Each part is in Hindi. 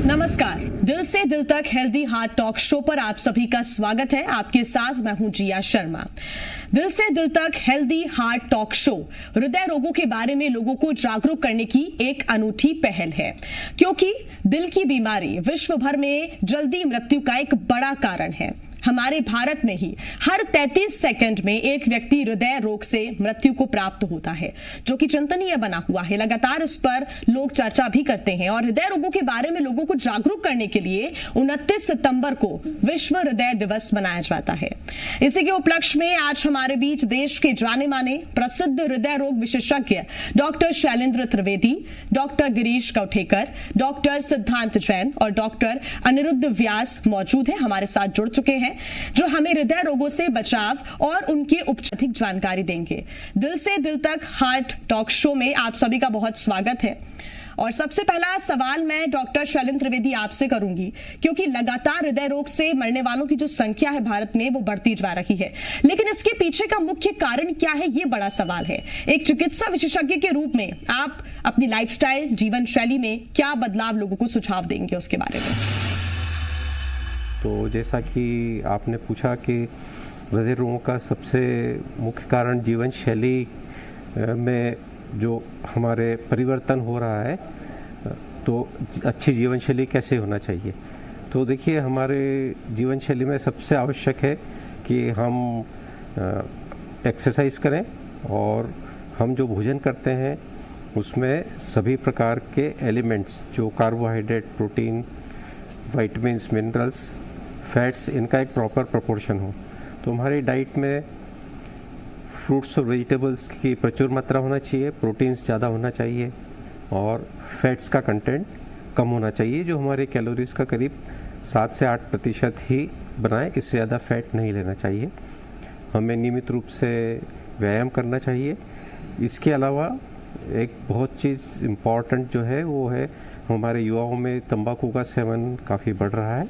नमस्कार, दिल से दिल तक हेल्दी हार्ट टॉक शो पर आप सभी का स्वागत है। आपके साथ मैं हूं जिया शर्मा। दिल से दिल तक हेल्दी हार्ट टॉक शो हृदय रोगों के बारे में लोगों को जागरूक करने की एक अनूठी पहल है, क्योंकि दिल की बीमारी विश्व भर में जल्दी मृत्यु का एक बड़ा कारण है। हमारे भारत में ही हर 33 सेकंड में एक व्यक्ति हृदय रोग से मृत्यु को प्राप्त होता है, जो कि चिंतनीय बना हुआ है। लगातार इस पर लोग चर्चा भी करते हैं और हृदय रोगों के बारे में लोगों को जागरूक करने के लिए 29 सितंबर को विश्व हृदय दिवस मनाया जाता है। इसी के उपलक्ष्य में आज हमारे बीच देश के जाने माने प्रसिद्ध हृदय रोग विशेषज्ञ doctor Shailendra Trivedi, doctor Girish Kauthekar, doctor Siddhant Jain और डॉक्टर अनिरुद्ध व्यास मौजूद हैं, हमारे साथ जुड़ चुके हैं, जो हमें हृदय रोगों से बचाव और उनके उपचार की जानकारी देंगे। दिल से दिल तक हार्ट टॉक शो में आप सभी का बहुत स्वागत है। और सबसे पहला सवाल मैं डॉक्टर शैलेंद्र त्रिवेदी आपसे करूंगी, क्योंकि लगातार हृदय रोग से मरने वालों की जो संख्या है भारत में वो बढ़ती जा रही है, लेकिन इसके पीछे का मुख्य कारण क्या है, ये बड़ा सवाल है। एक चिकित्सा विशेषज्ञ के रूप में आप अपनी लाइफस्टाइल, जीवन शैली में क्या बदलाव लोगों को सुझाव देंगे, उसके बारे में। तो जैसा कि आपने पूछा कि हृदय रोगों का सबसे मुख्य कारण जीवन शैली में जो हमारे परिवर्तन हो रहा है, तो अच्छी जीवन शैली कैसे होना चाहिए। तो देखिए, हमारे जीवन शैली में सबसे आवश्यक है कि हम एक्सरसाइज करें और हम जो भोजन करते हैं उसमें सभी प्रकार के एलिमेंट्स, जो carbohydrate, protein, vitamins, minerals, fats, इनका एक प्रॉपर प्रोपोर्शन हो। तो हमारी डाइट में फ्रूट्स और वेजिटेबल्स की प्रचुर मात्रा होना चाहिए, प्रोटीन्स ज़्यादा होना चाहिए और फैट्स का कंटेंट कम होना चाहिए, जो हमारे कैलोरीज का करीब 7 से 8% ही बनाए, इससे ज़्यादा फैट नहीं लेना चाहिए। हमें नियमित रूप से व्यायाम करना चाहिए। इसके अलावा एक बहुत चीज़ इम्पॉर्टेंट जो है वो है, हमारे युवाओं में तंबाकू का सेवन काफ़ी बढ़ रहा है,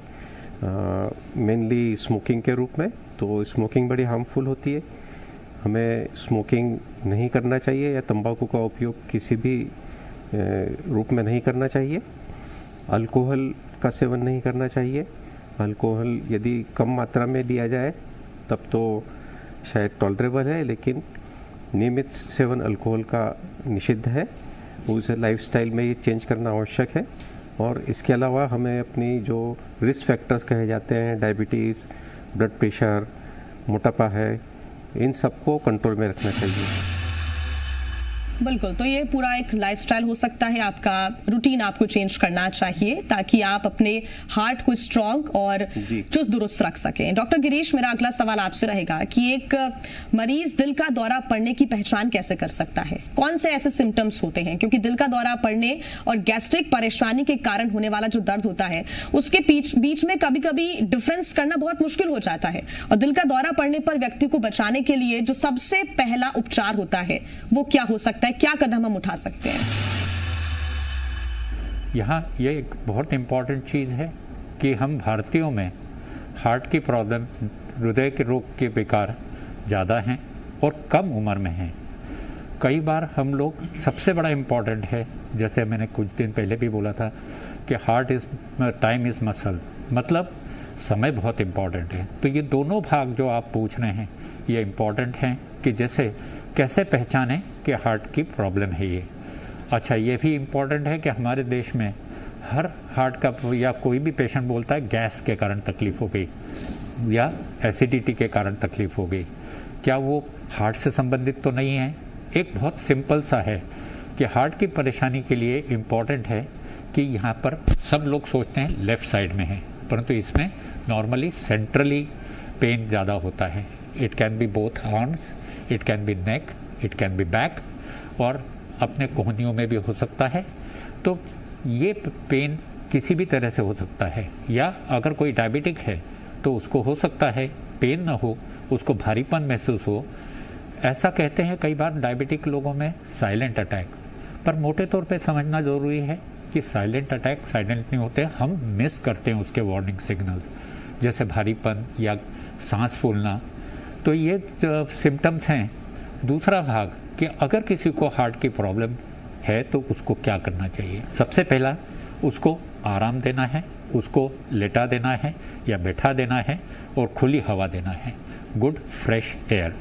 मेनली स्मोकिंग के रूप में। तो स्मोकिंग बड़ी हार्मफुल होती है, हमें स्मोकिंग नहीं करना चाहिए या तंबाकू का उपयोग किसी भी रूप में नहीं करना चाहिए। अल्कोहल का सेवन नहीं करना चाहिए। अल्कोहल यदि कम मात्रा में लिया जाए तब तो शायद टॉलरेबल है, लेकिन नियमित सेवन अल्कोहल का निषिद्ध है। उसे लाइफस्टाइल में ये चेंज करना आवश्यक है। और इसके अलावा हमें अपनी जो रिस्क फैक्टर्स कहे जाते हैं, डायबिटीज़, ब्लड प्रेशर, मोटापा है, इन सबको कंट्रोल में रखना चाहिए। बिल्कुल, तो ये पूरा एक लाइफस्टाइल हो सकता है, आपका रूटीन आपको चेंज करना चाहिए ताकि आप अपने हार्ट को स्ट्रांग और चुस्त दुरुस्त रख सकें। डॉक्टर गिरीश, मेरा अगला सवाल आपसे रहेगा कि एक मरीज दिल का दौरा पड़ने की पहचान कैसे कर सकता है? कौन से ऐसे सिम्टम्स होते हैं? क्योंकि दिल का दौरा पड़ने और गैस्ट्रिक परेशानी के कारण होने वाला जो दर्द होता है, उसके बीच में कभी कभी डिफरेंस करना बहुत मुश्किल हो जाता है। और दिल का दौरा पड़ने पर व्यक्ति को बचाने के लिए जो सबसे पहला उपचार होता है वो क्या हो सकता है? क्या कदम हम उठा सकते हैं? यहाँ ये एक बहुत इम्पॉर्टेंट चीज़ है कि हम भारतीयों में हार्ट की प्रॉब्लम, हृदय के रोग के विकार ज़्यादा हैं और कम उम्र में हैं। कई बार हम लोग, सबसे बड़ा इम्पॉर्टेंट है, जैसे मैंने कुछ दिन पहले भी बोला था कि heart is time is muscle, मतलब समय बहुत इम्पॉर्टेंट है। तो ये दोनों भाग जो आप पूछ रहे हैं ये इम्पॉर्टेंट हैं कि जैसे कैसे पहचानें कि हार्ट की प्रॉब्लम है ये। अच्छा, ये भी इम्पॉर्टेंट है कि हमारे देश में हर हार्ट का या कोई भी पेशेंट बोलता है गैस के कारण तकलीफ़ हो गई या एसिडिटी के कारण तकलीफ़ हो गई। क्या वो हार्ट से संबंधित तो नहीं है? एक बहुत सिंपल सा है कि हार्ट की परेशानी के लिए इम्पॉर्टेंट है कि यहाँ पर सब लोग सोचते हैं लेफ़्ट साइड में है, परंतु इसमें नॉर्मली सेंट्रली पेन ज़्यादा होता है। It can be both arms, it can be neck, it can be back, और अपने कोहनियों में भी हो सकता है। तो ये पेन किसी भी तरह से हो सकता है। या अगर कोई डायबिटिक है तो उसको हो सकता है पेन ना हो, उसको भारीपन महसूस हो। ऐसा कहते हैं कई बार डायबिटिक लोगों में साइलेंट अटैक, पर मोटे तौर पे समझना ज़रूरी है कि साइलेंट अटैक साइलेंट नहीं होते, हम मिस करते हैं उसके वार्निंग सिग्नल, जैसे भारीपन या सांस फूलना। तो ये सिम्टम्स हैं। दूसरा भाग कि अगर किसी को हार्ट की प्रॉब्लम है तो उसको क्या करना चाहिए। सबसे पहला, उसको आराम देना है, उसको लेटा देना है या बैठा देना है और खुली हवा देना है, good fresh air.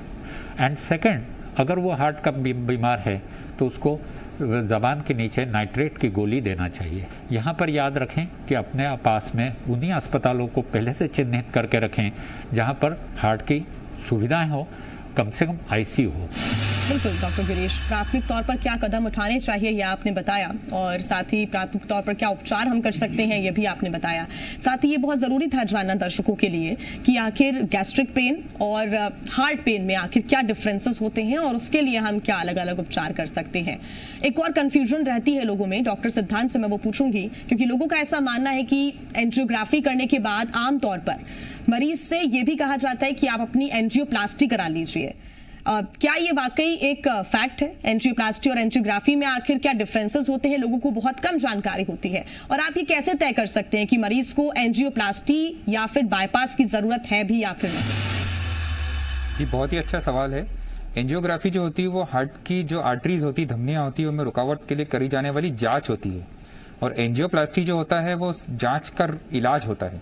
And second, अगर वो हार्ट का बीमार है तो उसको ज़बान के नीचे नाइट्रेट की गोली देना चाहिए। यहाँ पर याद रखें कि अपने पास में उन्हीं अस्पतालों को पहले से चिन्हित करके रखें जहाँ पर हार्ट की सुविधाएं हो, कम से कम आईसीयू हो। बिल्कुल डॉक्टर गिरीश, प्राथमिक तौर पर क्या कदम उठाने चाहिए यह आपने बताया, और साथ ही प्राथमिक तौर पर क्या उपचार हम कर सकते हैं ये भी आपने बताया। साथ ही ये बहुत ज़रूरी था जानना दर्शकों के लिए कि आखिर गैस्ट्रिक पेन और हार्ट पेन में आखिर क्या डिफरेंसेस होते हैं और उसके लिए हम क्या अलग अलग उपचार कर सकते हैं। एक और कन्फ्यूजन रहती है लोगों में, डॉक्टर सिद्धांत से मैं वो पूछूंगी, क्योंकि लोगों का ऐसा मानना है कि एंजियोग्राफी करने के बाद आमतौर पर मरीज से ये भी कहा जाता है कि आप अपनी एंजियोप्लास्टी करा लीजिए। क्या ये वाकई एक फैक्ट है? एंजियोप्लास्टी और एंजियोग्राफी में आखिर क्या डिफरेंसेस होते हैं? लोगों को बहुत कम जानकारी होती है, और आप ये कैसे तय कर सकते हैं कि मरीज को एंजियोप्लास्टी या फिर बाईपास की जरूरत है भी या फिर नहीं? जी, बहुत ही अच्छा सवाल है। एंजियोग्राफी जो होती है वो हार्ट की जो आर्टरीज होती है, धमनियां होती है, उनमें रुकावट के लिए करी जाने वाली जांच होती है, और एंजियोप्लास्टी जो होता है वो जांच का इलाज होता है।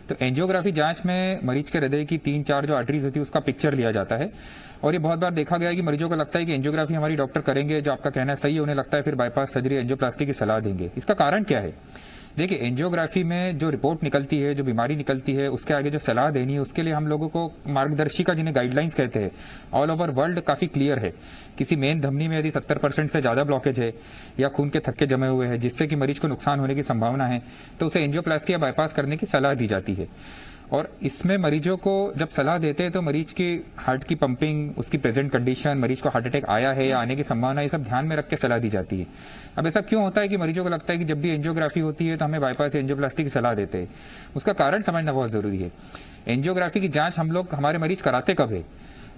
तो एंजियोग्राफी जांच में मरीज के हृदय की 3-4 जो आर्टरीज होती है उसका पिक्चर लिया जाता है, और ये बहुत बार देखा गया है कि मरीजों को लगता है कि एंजियोग्राफी हमारी डॉक्टर करेंगे, जो आपका कहना है सही है, उन्हें लगता है फिर बाईपास सर्जरी एंजियोप्लास्टी की सलाह देंगे। इसका कारण क्या है? देखिए, एंजियोग्राफी में जो रिपोर्ट निकलती है, जो बीमारी निकलती है, उसके आगे जो सलाह देनी है, उसके लिए हम लोगों को मार्गदर्शिका, जिन्हें गाइडलाइंस कहते हैं, ऑल ओवर वर्ल्ड काफी क्लियर है। किसी मेन धमनी में यदि 70% से ज्यादा ब्लॉकेज है या खून के थक्के जमे हुए हैं जिससे कि मरीज को नुकसान होने की संभावना है, तो उसे एंजियोप्लास्टी या बाईपास करने की सलाह दी जाती है। और इसमें मरीजों को जब सलाह देते हैं तो मरीज की हार्ट की पंपिंग, उसकी प्रेजेंट कंडीशन, मरीज को हार्ट अटैक आया है या आने की संभावना, ये सब ध्यान में रख के सलाह दी जाती है। अब ऐसा क्यों होता है कि मरीजों को लगता है कि जब भी एंजियोग्राफी होती है तो हमें बाईपास या एंजियोप्लास्टी की सलाह देते हैं? उसका कारण समझना बहुत जरूरी है। एंजियोग्राफी की जांच हमारे मरीज कराते कब है?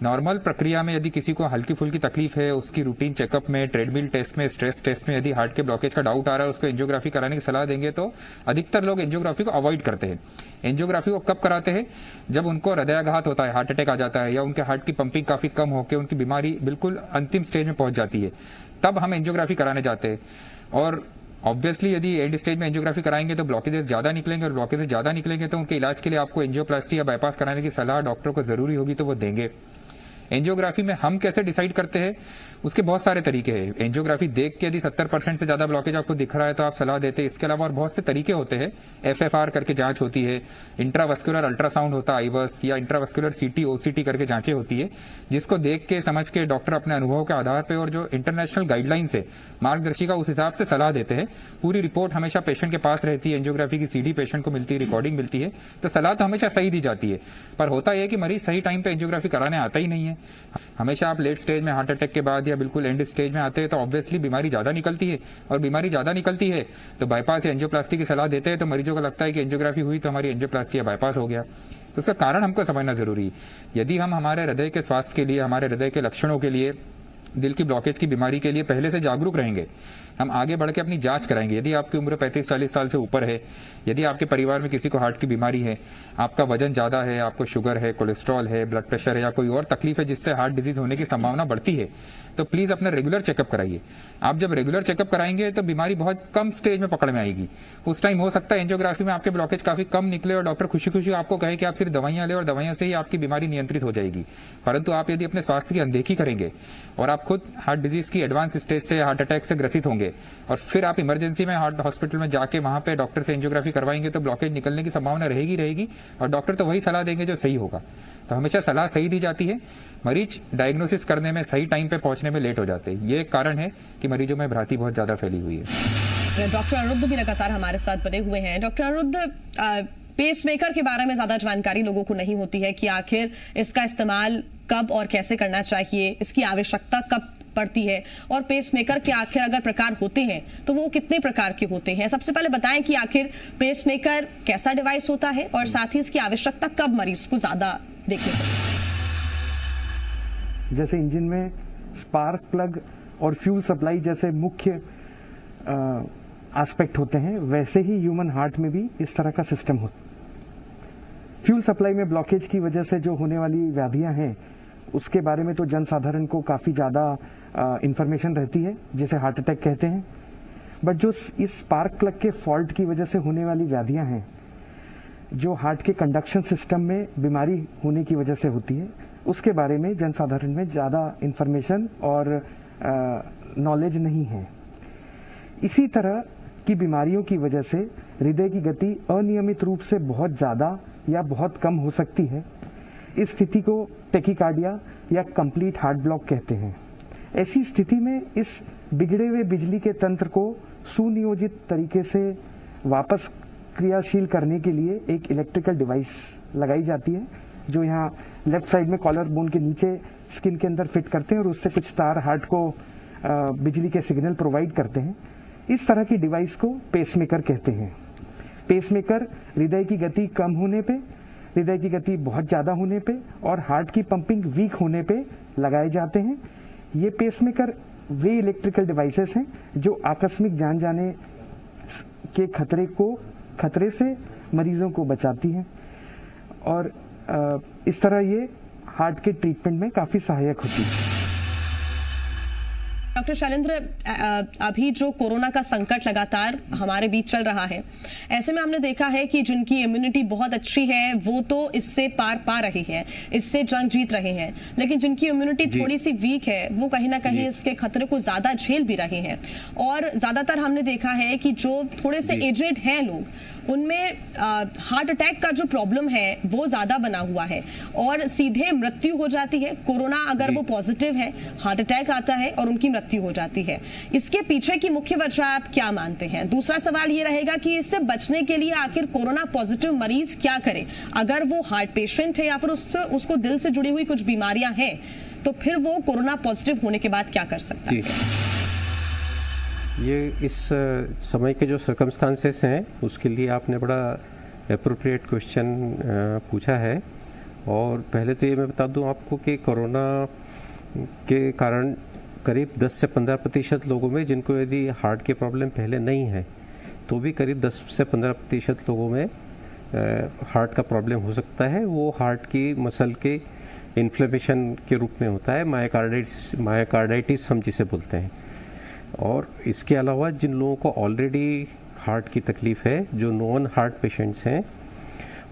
नॉर्मल प्रक्रिया में यदि किसी को हल्की फुल्की तकलीफ है, उसकी रूटीन चेकअप में, ट्रेडमिल टेस्ट में, स्ट्रेस टेस्ट में यदि हार्ट के ब्लॉकेज का डाउट आ रहा है, उसको एंजियोग्राफी कराने की सलाह देंगे तो अधिकतर लोग एंजियोग्राफी को अवॉइड करते हैं। एंजियोग्राफी को कब कराते हैं? जब उनको हृदयाघात होता है, हार्ट अटैक आ जाता है, या उनके हार्ट की पंपिंग काफी कम होकर उनकी बीमारी बिल्कुल अंतिम स्टेज में पहुंच जाती है, तब हम एंजियोग्राफी कराने जाते हैं। और ऑब्वियसली यदि एंड स्टेज में एंजियोग्राफी कराएंगे तो ब्लॉकेजेस ज्यादा निकलेंगे, और ब्लॉकेजेस ज्यादा निकलेंगे तो उनके इलाज के लिए आपको एंजियोप्लास्टी या बाईपास कराने की सलाह डॉक्टर को जरूरी होगी तो वो देंगे। एंजियोग्राफी में हम कैसे डिसाइड करते हैं, उसके बहुत सारे तरीके हैं। एंजियोग्राफी देख के यदि 70% से ज्यादा ब्लॉकेज आपको दिख रहा है तो आप सलाह देते हैं। इसके अलावा और बहुत से तरीके होते हैं। FFR करके जांच होती है, इंट्रावस्कुलर अल्ट्रासाउंड होता है आईवर्स, या इंट्रावस्कुलर CT OCT करके जांचें होती है, जिसको देख के समझ के डॉक्टर अपने अनुभव के आधार पर और जो इंटरनेशनल गाइडलाइंस है, मार्गदर्शिका, उस हिसाब से सलाह देते हैं। पूरी रिपोर्ट हमेशा पेशेंट के पास रहती है, एंजियोग्राफी की CD पेशेंट को मिलती है, रिकॉर्डिंग मिलती है, तो सलाह तो हमेशा सही दी जाती है। पर होता यह है कि मरीज सही टाइम पे एंजियोग्राफी कराने आता ही नहीं है। हमेशा आप लेट स्टेज में, हार्ट अटैक के बाद या बिल्कुल एंड स्टेज में आते हैं तो ऑब्वियसली बीमारी ज्यादा निकलती है, और बीमारी ज्यादा निकलती है तो बाईपास या एंजियोप्लास्टी की सलाह देते हैं, तो मरीजों को लगता है कि एंजियोग्राफी हुई तो हमारी एंजियोप्लास्टी या बाईपास हो गया। तो उसका कारण हमको समझना जरूरी है। यदि हम हमारे हृदय के स्वास्थ्य के लिए, हमारे हृदय के लक्षणों के लिए, दिल की ब्लॉकेज की बीमारी के लिए पहले से जागरूक रहेंगे, हम आगे बढ़ के अपनी जांच कराएंगे। यदि आपकी उम्र 35-40 साल से ऊपर है, यदि आपके परिवार में किसी को हार्ट की बीमारी है, आपका वजन ज्यादा है, आपको शुगर है, कोलेस्ट्रॉल है, ब्लड प्रेशर है, या कोई और तकलीफ है जिससे हार्ट डिजीज होने की संभावना बढ़ती है, तो प्लीज अपना रेगुलर चेकअप कराइए। आप जब रेगुलर चेकअप कराएंगे तो बीमारी बहुत कम स्टेज में पकड़ में आएगी। उस टाइम हो सकता है एंजियोग्राफी में आपके ब्लॉकेज काफी कम निकले और डॉक्टर खुशी खुशी आपको कहे कि आप सिर्फ दवाइयां ले और दवाइयां से ही आपकी बीमारी नियंत्रित हो जाएगी। परंतु आप यदि अपने स्वास्थ्य की अनदेखी करेंगे और आप खुद हार्ट डिजीज की एडवांस स्टेज से, हार्ट अटैक से ग्रसित होंगे, और फिर आप इमरजेंसी में हार्ट हॉस्पिटल में जाके वहां पे डॉक्टर से एंजियोग्राफी करवाएंगे, तो ब्लॉकेज निकलने की संभावना रहेगी, और डॉक्टर तो वही सलाह देंगे जो सही होगा। तो हमेशा सलाह सही दी जाती है। मरीज डायग्नोसिस करने में, सही टाइम पे पहुंचने में लेट हो जाते हैं। ये एक कारण है कि मरीजों में भ्रांति बहुत ज्यादा फैली हुई है। डॉक्टर अनिरुद्ध भी लगातार हमारे साथ बने हुए हैं। डॉक्टर अनिरुद्ध, पेसमेकर के बारे में ज्यादा जानकारी लोगों को नहीं होती है कि आखिर इसका इस्तेमाल कब और कैसे करना चाहिए, इसकी आवश्यकता कब पड़ती है, और पेसमेकर के आखिर अगर प्रकार होते हैं तो वो कितने प्रकार के होते हैं। सबसे पहले बताएं कि आखिर पेसमेकर कैसा डिवाइस होता है और साथ ही इसकी आवश्यकता कब मरीज को ज्यादा देखने को। जैसे इंजन में स्पार्क प्लग और फ्यूल सप्लाई जैसे मुख्य एस्पेक्ट होते हैं, वैसे ही ह्यूमन हार्ट में भी इस तरह का सिस्टम होता है। फ्यूल सप्लाई में ब्लॉकेज की वजह से जो होने वाली व्याधियां हैं उसके बारे में तो जनसाधारण को काफ़ी ज़्यादा इंफॉर्मेशन रहती है, जिसे हार्ट अटैक कहते हैं। बट जो इस स्पार्क प्लग के फॉल्ट की वजह से होने वाली व्याधियां हैं, जो हार्ट के कंडक्शन सिस्टम में बीमारी होने की वजह से होती है, उसके बारे में जनसाधारण में ज़्यादा इंफॉर्मेशन और नॉलेज नहीं है। इसी तरह की बीमारियों की वजह से हृदय की गति अनियमित रूप से बहुत ज़्यादा या बहुत कम हो सकती है। इस स्थिति को टेकिकार्डिया या कंप्लीट हार्ट ब्लॉक कहते हैं। ऐसी स्थिति में इस बिगड़े हुए बिजली के तंत्र को सुनियोजित तरीके से वापस क्रियाशील करने के लिए एक इलेक्ट्रिकल डिवाइस लगाई जाती है, जो यहाँ लेफ्ट साइड में कॉलर बोन के नीचे स्किन के अंदर फिट करते हैं और उससे कुछ तार हार्ट को बिजली के सिग्नल प्रोवाइड करते हैं। इस तरह की डिवाइस को पेसमेकर कहते हैं। पेसमेकर हृदय की गति कम होने पे, हृदय की गति बहुत ज़्यादा होने पे और हार्ट की पंपिंग वीक होने पे लगाए जाते हैं। ये पेसमेकर वे इलेक्ट्रिकल डिवाइसेस हैं जो आकस्मिक जान जाने के खतरे से मरीजों को बचाती हैं और इस तरह ये हार्ट के ट्रीटमेंट में काफ़ी सहायक होती है। डॉक्टर शैलेंद्र, अभी जो कोरोना का संकट लगातार हमारे बीच चल रहा है, ऐसे में हमने देखा है कि जिनकी इम्यूनिटी बहुत अच्छी है वो तो इससे पार पा रही है, इससे जंग जीत रहे हैं, लेकिन जिनकी इम्यूनिटी थोड़ी सी वीक है वो कहीं ना कहीं इसके खतरे को ज्यादा झेल भी रहे हैं। और ज्यादातर हमने देखा है कि जो थोड़े से एजेड हैं लोग, उनमें हार्ट अटैक का जो प्रॉब्लम है वो ज्यादा बना हुआ है और सीधे मृत्यु हो जाती है। कोरोना अगर वो पॉजिटिव है, हार्ट अटैक आता है और उनकी मृत्यु हो जाती है। इसके पीछे की मुख्य वजह आप क्या मानते हैं? दूसरा सवाल ये रहेगा कि इससे बचने के लिए आखिर कोरोना पॉजिटिव मरीज क्या करे? अगर वो हार्ट पेशेंट है या फिर उसको दिल से जुड़ी हुई कुछ बीमारियां हैं, तो फिर वो कोरोना पॉजिटिव होने के बाद क्या कर सकता है? ये इस समय के जो सर्कमस्टांसेस हैं उसके लिए आपने बड़ा एप्रोप्रिएट क्वेश्चन पूछा है। और पहले तो ये मैं बता दूं आपको कि कोरोना के कारण करीब 10 से 15% लोगों में, जिनको यदि हार्ट के प्रॉब्लम पहले नहीं है तो भी करीब 10 से 15% लोगों में हार्ट का प्रॉब्लम हो सकता है। वो हार्ट की मसल के इन्फ्लेमेशन के रूप में होता है, मायोकार्डाइटिस हम जिसे बोलते हैं। और इसके अलावा जिन लोगों को ऑलरेडी हार्ट की तकलीफ़ है, जो नॉन हार्ट पेशेंट्स हैं,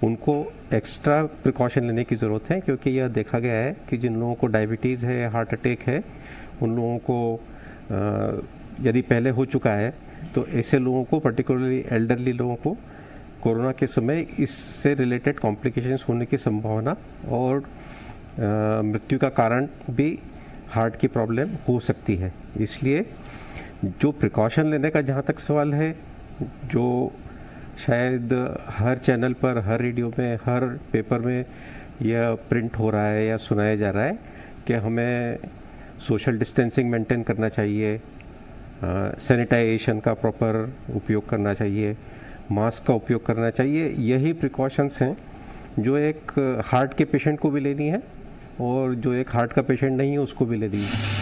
उनको एक्स्ट्रा प्रिकॉशन लेने की ज़रूरत है, क्योंकि यह देखा गया है कि जिन लोगों को डायबिटीज़ है, हार्ट अटैक है, उन लोगों को यदि पहले हो चुका है तो ऐसे लोगों को, पर्टिकुलरली एल्डरली लोगों को, कोरोना के समय इससे रिलेटेड कॉम्प्लिकेशंस होने की संभावना और मृत्यु का कारण भी हार्ट की प्रॉब्लम हो सकती है। इसलिए जो प्रिकॉशन लेने का जहाँ तक सवाल है, जो शायद हर चैनल पर, हर रेडियो में, हर पेपर में यह प्रिंट हो रहा है या सुनाया जा रहा है कि हमें सोशल डिस्टेंसिंग मेंटेन करना चाहिए, सैनिटाइजेशन का प्रॉपर उपयोग करना चाहिए, मास्क का उपयोग करना चाहिए। यही प्रिकॉशंस हैं जो एक हार्ट के पेशेंट को भी लेनी है और जो एक हार्ट का पेशेंट नहीं है उसको भी लेनी है।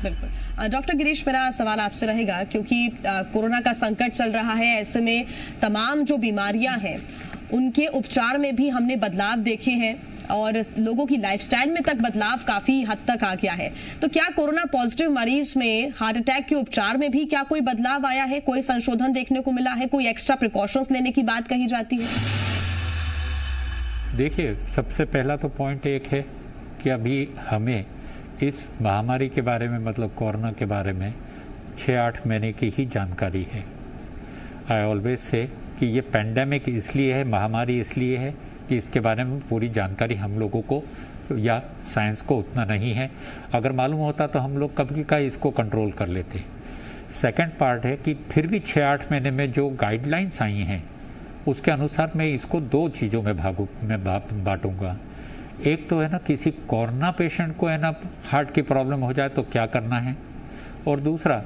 बिल्कुल। डॉक्टर गिरीश, मेरा सवाल आपसे रहेगा, क्योंकि कोरोना का संकट चल रहा है, ऐसे में तमाम जो बीमारियां हैं उनके उपचार में भी हमने बदलाव देखे हैं और लोगों की लाइफस्टाइल में तक बदलाव काफी हद तक आ गया है। तो क्या कोरोना पॉजिटिव मरीज में हार्ट अटैक के उपचार में भी क्या कोई बदलाव आया है? कोई संशोधन देखने को मिला है? कोई एक्स्ट्रा प्रिकॉशंस लेने की बात कही जाती है? देखिए, सबसे पहला तो पॉइंट एक है कि अभी हमें इस महामारी के बारे में, मतलब कोरोना के बारे में 6-8 महीने की ही जानकारी है। आई ऑलवेज से कि ये पैंडेमिक इसलिए है, महामारी इसलिए है कि इसके बारे में पूरी जानकारी हम लोगों को या साइंस को उतना नहीं है। अगर मालूम होता तो हम लोग कभी का इसको कंट्रोल कर लेते। सेकंड पार्ट है कि फिर भी 6-8 महीने में जो गाइडलाइंस आई हैं उसके अनुसार मैं इसको 2 चीज़ों में बांटूंगा। एक तो है ना, किसी कोरोना पेशेंट को है ना हार्ट की प्रॉब्लम हो जाए तो क्या करना है, और दूसरा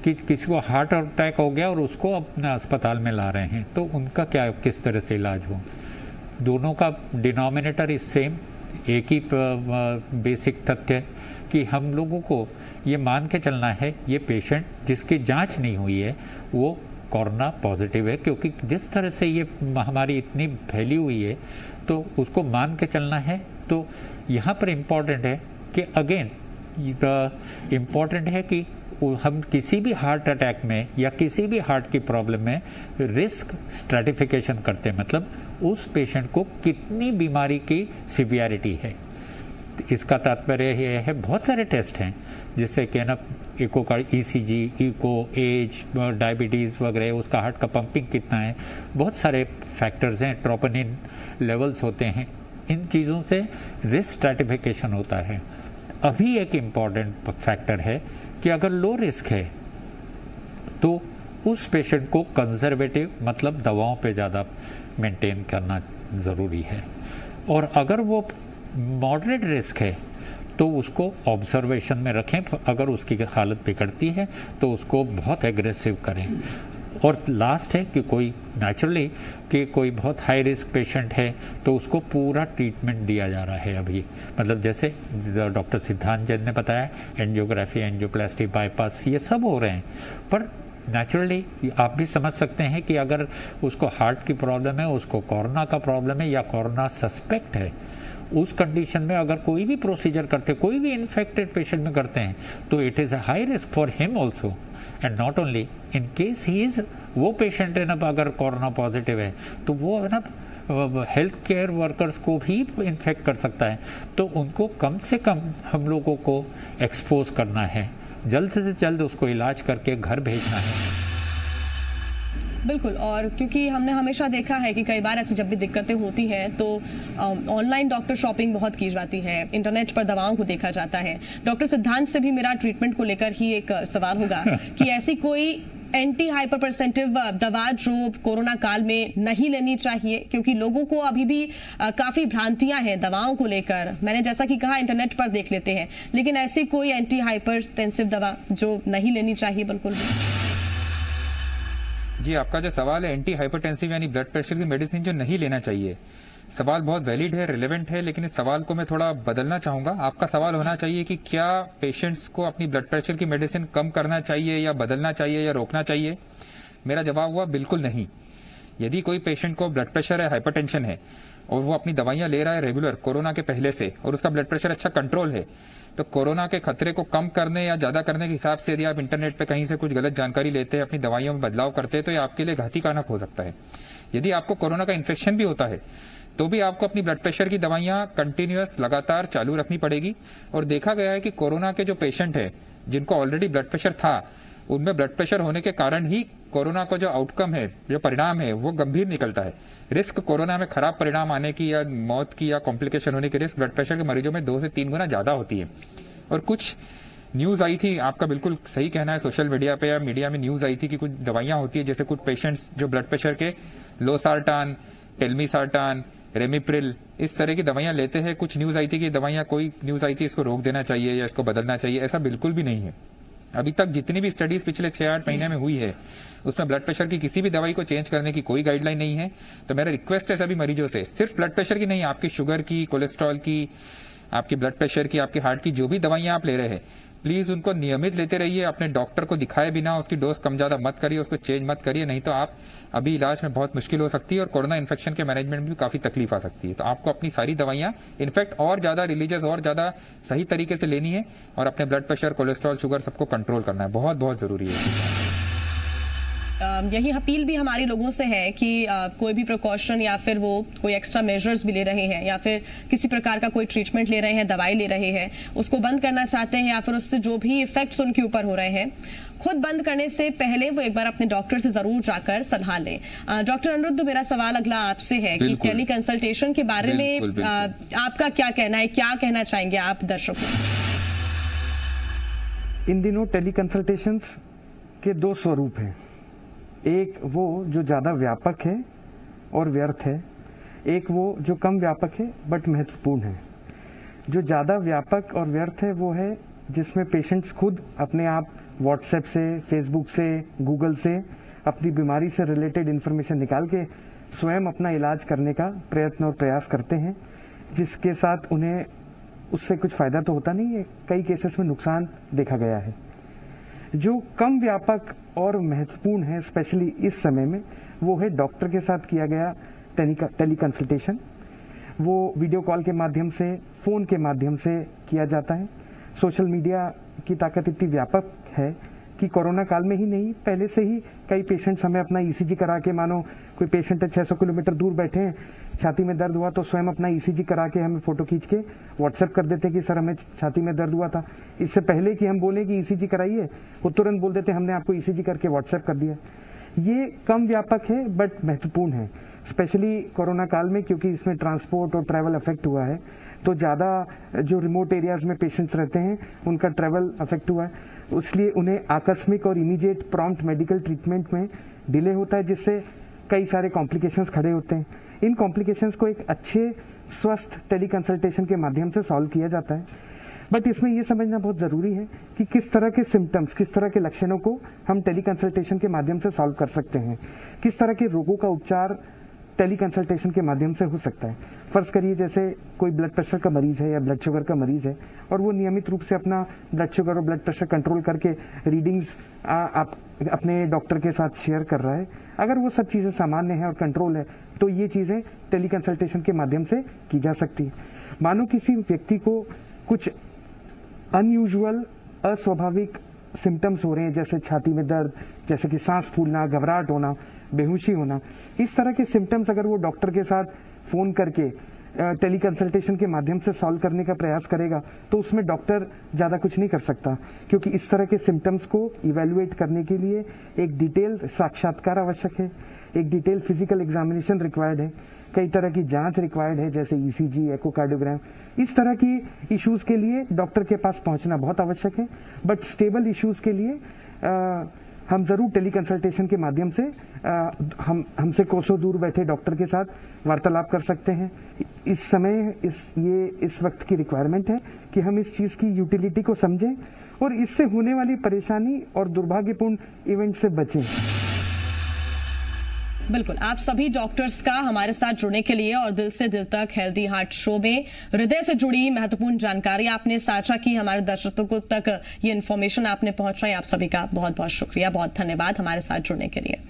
कि किसी को हार्ट अटैक हो गया और उसको अपने अस्पताल में ला रहे हैं तो उनका क्या, किस तरह से इलाज हो। दोनों का डिनोमिनेटर इज सेम, एक ही बेसिक तथ्य है कि हम लोगों को ये मान के चलना है ये पेशेंट जिसकी जांच नहीं हुई है वो कोरोना पॉजिटिव है, क्योंकि जिस तरह से ये महामारी इतनी फैली हुई है तो उसको मान के चलना है। तो यहाँ पर इम्पॉर्टेंट है कि अगेन इम्पॉर्टेंट है कि हम किसी भी हार्ट अटैक में या किसी भी हार्ट की प्रॉब्लम में रिस्क स्ट्रैटिफिकेशन करते हैं, मतलब उस पेशेंट को कितनी बीमारी की सिवियरिटी है। इसका तात्पर्य ये है, बहुत सारे टेस्ट हैं जिससे कि ना इको का ECG, इको, एज, डायबिटीज़ वगैरह, उसका हार्ट का पंपिंग कितना है, बहुत सारे फैक्टर्स हैं, ट्रोपोनिन लेवल्स होते हैं, इन चीज़ों से रिस्क स्ट्रैटिफिकेशन होता है। अभी एक इम्पॉर्टेंट फैक्टर है कि अगर लो रिस्क है तो उस पेशेंट को कंजर्वेटिव मतलब दवाओं पे ज़्यादा मेंटेन करना ज़रूरी है, और अगर वो मॉडरेट रिस्क है तो उसको ऑब्जर्वेशन में रखें। अगर उसकी हालत बिगड़ती है तो उसको बहुत एग्रेसिव करें। और लास्ट है कि कोई नेचुरली कि कोई बहुत हाई रिस्क पेशेंट है तो उसको पूरा ट्रीटमेंट दिया जा रहा है अभी, मतलब जैसे डॉक्टर सिद्धांत जैन ने बताया, एंजियोग्राफी, एंजियोप्लास्टी, बाईपास, ये सब हो रहे हैं। पर नेचुरली आप भी समझ सकते हैं कि अगर उसको हार्ट की प्रॉब्लम है, उसको कोरोना का प्रॉब्लम है या कोरोना सस्पेक्ट है, उस कंडीशन में अगर कोई भी प्रोसीजर करते, कोई भी इन्फेक्टेड पेशेंट में करते हैं तो it is a high risk for him also, and not only in case he is, वो पेशेंट है ना अगर कोरोना पॉजिटिव है तो वो है ना हेल्थ केयर वर्कर्स को भी इन्फेक्ट कर सकता है। तो उनको कम से कम हम लोगों को एक्सपोज करना है, जल्द से जल्द उसको इलाज करके घर भेजना है। बिल्कुल, और क्योंकि हमने हमेशा देखा है कि कई बार ऐसी जब भी दिक्कतें होती हैं तो ऑनलाइन डॉक्टर शॉपिंग बहुत की जाती है, इंटरनेट पर दवाओं को देखा जाता है। डॉक्टर सिद्धांत से भी मेरा ट्रीटमेंट को लेकर ही एक सवाल होगा कि ऐसी कोई एंटी हाइपरटेंसिव दवा जो कोरोना काल में नहीं लेनी चाहिए, क्योंकि लोगों को अभी भी काफी भ्रांतियां हैं दवाओं को लेकर। मैंने जैसा कि कहा इंटरनेट पर देख लेते हैं, लेकिन ऐसी कोई एंटी हाइपरटेंसिव दवा जो नहीं लेनी चाहिए बिल्कुल भी? जी, आपका जो सवाल है एंटी हाइपरटेंसिव यानी ब्लड प्रेशर की मेडिसिन जो नहीं लेना चाहिए, सवाल बहुत वैलिड है, रिलेवेंट है, लेकिन इस सवाल को मैं थोड़ा बदलना चाहूंगा। आपका सवाल होना चाहिए कि क्या पेशेंट्स को अपनी ब्लड प्रेशर की मेडिसिन कम करना चाहिए या बदलना चाहिए या रोकना चाहिए? मेरा जवाब हुआ बिल्कुल नहीं। यदि कोई पेशेंट को ब्लड प्रेशर है, हाइपरटेंशन है और वो अपनी दवाइयां ले रहा है रेगुलर कोरोना के पहले से और उसका ब्लड प्रेशर अच्छा कंट्रोल है, तो कोरोना के खतरे को कम करने या ज्यादा करने के हिसाब से यदि आप इंटरनेट पे कहीं से कुछ गलत जानकारी लेते हैं, अपनी दवाइयों में बदलाव करते हैं, तो ये आपके लिए घाती कारक हो सकता है। यदि आपको कोरोना का इन्फेक्शन भी होता है तो भी आपको अपनी ब्लड प्रेशर की दवाइयां कंटिन्यूअस लगातार चालू रखनी पड़ेगी। और देखा गया है कि कोरोना के जो पेशेंट है जिनको ऑलरेडी ब्लड प्रेशर था, उनमें ब्लड प्रेशर होने के कारण ही कोरोना का जो आउटकम है, जो परिणाम है, वो गंभीर निकलता है। रिस्क कोरोना में खराब परिणाम आने की या मौत की या कॉम्प्लिकेशन होने की रिस्क ब्लड प्रेशर के मरीजों में 2 से 3 गुना ज्यादा होती है। और कुछ न्यूज आई थी, आपका बिल्कुल सही कहना है, सोशल मीडिया पे या मीडिया में न्यूज आई थी कि कुछ दवाइयां होती है, जैसे कुछ पेशेंट्स जो ब्लड प्रेशर के लोसार्टान, टेल्मीसार्टान, रेमिप्रिल, इस तरह की दवाइयां लेते हैं। कुछ न्यूज आई थी कि दवाइयां, कोई न्यूज आई थी इसको रोक देना चाहिए या इसको बदलना चाहिए। ऐसा बिल्कुल भी नहीं है। अभी तक जितनी भी स्टडीज पिछले 6-8 महीने में हुई है, उसमें ब्लड प्रेशर की किसी भी दवाई को चेंज करने की कोई गाइडलाइन नहीं है। तो मेरा रिक्वेस्ट है सभी मरीजों से, सिर्फ ब्लड प्रेशर की नहीं, आपकी शुगर की, कोलेस्ट्रॉल की, आपकी ब्लड प्रेशर की, आपकी हार्ट की जो भी दवाइयां आप ले रहे हैं, प्लीज उनको नियमित लेते रहिए। अपने डॉक्टर को दिखाए बिना उसकी डोज कम ज्यादा मत करिए, उसको चेंज मत करिए, नहीं तो आप अभी इलाज में बहुत मुश्किल हो सकती है और कोरोना इन्फेक्शन के मैनेजमेंट में भी काफी तकलीफ आ सकती है। तो आपको अपनी सारी दवाइयां इनफैक्ट और ज्यादा रिलीजियस और ज्यादा सही तरीके से लेनी है और अपने ब्लड प्रेशर, कोलेस्ट्रॉल, शुगर सबको कंट्रोल करना है, बहुत बहुत जरूरी है। यही अपील भी हमारी लोगों से है कि कोई भी प्रिकॉशन या फिर वो कोई एक्स्ट्रा मेजर्स भी ले रहे हैं या फिर किसी प्रकार का कोई ट्रीटमेंट ले रहे हैं, दवाई ले रहे हैं, उसको बंद करना चाहते हैं या फिर उससे जो भी इफेक्ट्स उनके ऊपर हो रहे हैं, खुद बंद करने से पहले वो एक बार अपने डॉक्टर से जरूर जाकर सलाह लें। डॉक्टर अनिरुद्ध, मेरा सवाल अगला आपसे है कि टेली कंसल्टेशन के बारे में आपका क्या कहना है, क्या कहना चाहेंगे आप दर्शकों? इन दिनों टेली कंसल्टेशंस के 2 स्वरूप हैं। एक वो जो ज़्यादा व्यापक है और व्यर्थ है, एक वो जो कम व्यापक है बट महत्वपूर्ण है। जो ज़्यादा व्यापक और व्यर्थ है वो है जिसमें पेशेंट्स खुद अपने आप व्हाट्सएप से, फेसबुक से, गूगल से अपनी बीमारी से रिलेटेड इन्फॉर्मेशन निकाल के स्वयं अपना इलाज करने का प्रयत्न और प्रयास करते हैं, जिसके साथ उन्हें उससे कुछ फ़ायदा तो होता नहीं है, कई केसेस में नुकसान देखा गया है। जो कम व्यापक और महत्वपूर्ण है स्पेशली इस समय में, वो है डॉक्टर के साथ किया गया टेली कंसल्टेशन। वो वीडियो कॉल के माध्यम से, फ़ोन के माध्यम से किया जाता है। सोशल मीडिया की ताकत इतनी व्यापक है कि कोरोना काल में ही नहीं, पहले से ही कई पेशेंट्स हमें अपना ईसीजी करा के, मानो कोई पेशेंट है 600 किलोमीटर दूर बैठे हैं, छाती में दर्द हुआ तो स्वयं अपना ईसीजी करा के हमें फोटो खींच के व्हाट्सएप कर देते हैं कि सर हमें छाती में दर्द हुआ था। इससे पहले कि हम बोले कि ईसीजी कराइए, वो तुरंत बोल देते हमने आपको ईसीजी करके व्हाट्सएप कर दिया। ये कम व्यापक है बट महत्वपूर्ण है, स्पेशली कोरोना काल में, क्योंकि इसमें ट्रांसपोर्ट और ट्रैवल अफेक्ट हुआ है। तो ज़्यादा जो रिमोट एरियाज में पेशेंट्स रहते हैं उनका ट्रैवल अफेक्ट हुआ है, इसलिए उन्हें आकस्मिक और इमीडिएट प्रॉम्प्ट मेडिकल ट्रीटमेंट में डिले होता है, जिससे कई सारे कॉम्प्लिकेशंस खड़े होते हैं। इन कॉम्प्लिकेशंस को एक अच्छे स्वस्थ टेली कंसल्टेशन के माध्यम से सॉल्व किया जाता है। बट इसमें यह समझना बहुत ज़रूरी है कि किस तरह के सिम्टम्स, किस तरह के लक्षणों को हम टेली कंसल्टेशन के माध्यम से सॉल्व कर सकते हैं, किस तरह के रोगों का उपचार टेली कंसल्टेशन के माध्यम से हो सकता है। फर्ज करिए जैसे कोई ब्लड प्रेशर का मरीज है या ब्लड शुगर का मरीज है और वो नियमित रूप से अपना ब्लड शुगर और ब्लड प्रेशर कंट्रोल करके रीडिंग्स आप अपने डॉक्टर के साथ शेयर कर रहा है, अगर वो सब चीज़ें सामान्य है और कंट्रोल है तो ये चीज़ें टेली कंसल्टेशन के माध्यम से की जा सकती है। मानो किसी व्यक्ति को कुछ अनयूजुअल, अस्वाभाविक सिम्टम्स हो रहे हैं, जैसे छाती में दर्द, जैसे कि सांस फूलना, घबराहट होना, बेहोशी होना, इस तरह के सिम्टम्स अगर वो डॉक्टर के साथ फोन करके टेली कंसल्टेशन के माध्यम से सॉल्व करने का प्रयास करेगा तो उसमें डॉक्टर ज़्यादा कुछ नहीं कर सकता, क्योंकि इस तरह के सिम्टम्स को इवेल्युएट करने के लिए एक डिटेल साक्षात्कार आवश्यक है, एक डिटेल फिजिकल एग्जामिनेशन रिक्वायर्ड है, कई तरह की जांच रिक्वायर्ड है जैसे ईसीजी, एकोकार्डियोग्राम। इस तरह की इश्यूज के लिए डॉक्टर के पास पहुंचना बहुत आवश्यक है। बट स्टेबल इश्यूज के लिए हम जरूर टेली कंसल्टेशन के माध्यम से हमसे कोसों दूर बैठे डॉक्टर के साथ वार्तालाप कर सकते हैं। इस समय इस वक्त की रिक्वायरमेंट है कि हम इस चीज़ की यूटिलिटी को समझें और इससे होने वाली परेशानी और दुर्भाग्यपूर्ण इवेंट से बचें। बिल्कुल, आप सभी डॉक्टर्स का हमारे साथ जुड़ने के लिए और दिल से दिल तक हेल्दी हार्ट शो में हृदय से जुड़ी महत्वपूर्ण जानकारी आपने साझा की, हमारे दर्शकों तक ये इन्फॉर्मेशन आपने पहुंचाई, आप सभी का बहुत बहुत शुक्रिया, बहुत धन्यवाद हमारे साथ जुड़ने के लिए।